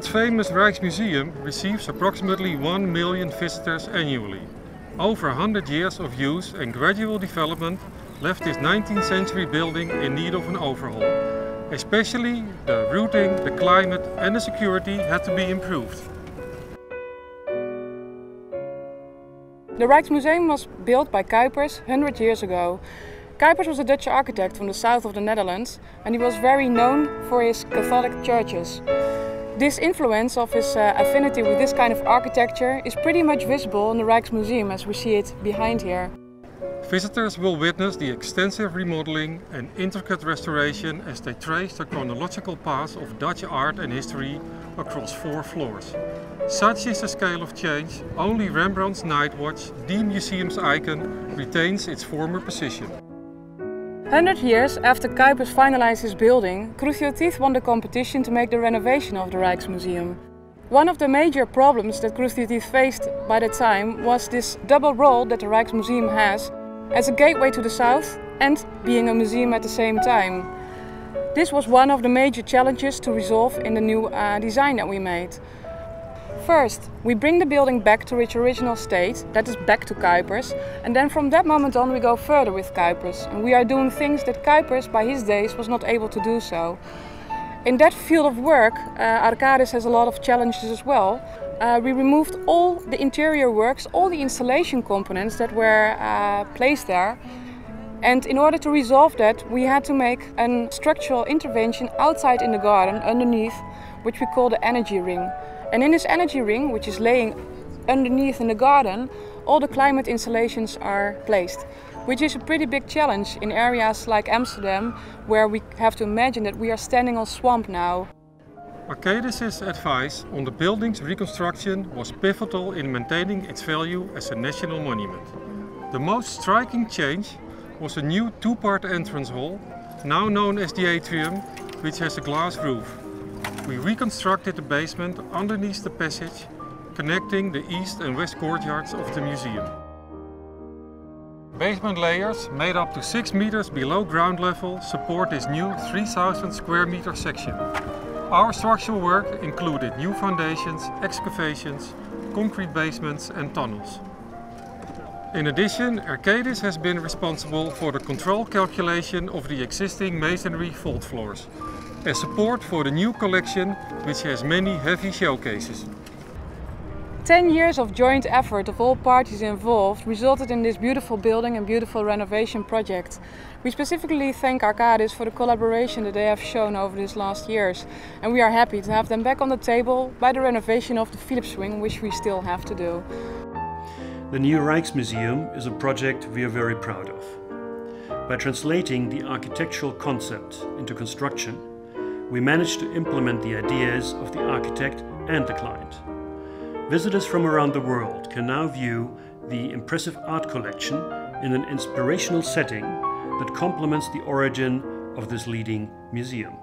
world-famous Rijksmuseum receives approximately 1 million visitors annually. Over 100 years of use and gradual development left this 19th century building in need of an overhaul. Especially the routing, the climate and the security had to be improved. The Rijksmuseum was built by Cuypers 100 years ago. Cuypers was a Dutch architect from the south of the Netherlands, and he was very known for his Catholic churches. This influence of his affinity with this kind of architecture is pretty much visible in the Rijksmuseum as we see it behind here. Visitors will witness the extensive remodeling and intricate restoration as they trace the chronological path of Dutch art and history across 4 floors. Such is the scale of change, only Rembrandt's Night Watch, the museum's icon, retains its former position. 100 years after Cuypers finalized his building, Cruz y Ortiz won the competition to make the renovation of the Rijksmuseum. One of the major problems that Cruz y Ortiz faced by that time was this double role that the Rijksmuseum has as a gateway to the south and being a museum at the same time. This was one of the major challenges to resolve in the new design that we made. First, we bring the building back to its original state, that is back to Cuypers, and then from that moment on we go further with Cuypers, and we are doing things that Cuypers by his days was not able to do so. In that field of work, Arcadis has a lot of challenges as well. We removed all the interior works, all the installation components that were placed there. And in order to resolve that, we had to make a structural intervention outside in the garden, underneath, which we call the energy ring. And in this energy ring, which is laying underneath in the garden, all the climate installations are placed, which is a pretty big challenge in areas like Amsterdam, where we have to imagine that we are standing on swamp now. Arcadis' advice on the building's reconstruction was pivotal in maintaining its value as a national monument. The most striking change was a new 2-part entrance hall, now known as the atrium, which has a glass roof. We reconstructed the basement underneath the passage, connecting the east and west courtyards of the museum. Basement layers, made up to 6 meters below ground level, support this new 3,000 square meter section. Our structural work included new foundations, excavations, concrete basements and tunnels. In addition, Arcadis has been responsible for the control calculation of the existing masonry vault floors, as support for the new collection, which has many heavy showcases. 10 years of joint effort of all parties involved resulted in this beautiful building and beautiful renovation project. We specifically thank Arcadis for the collaboration that they have shown over these last years, and we are happy to have them back on the table by the renovation of the Philips wing, which we still have to do. The new Rijksmuseum is a project we are very proud of. By translating the architectural concept into construction, we managed to implement the ideas of the architect and the client. Visitors from around the world can now view the impressive art collection in an inspirational setting that complements the origin of this leading museum.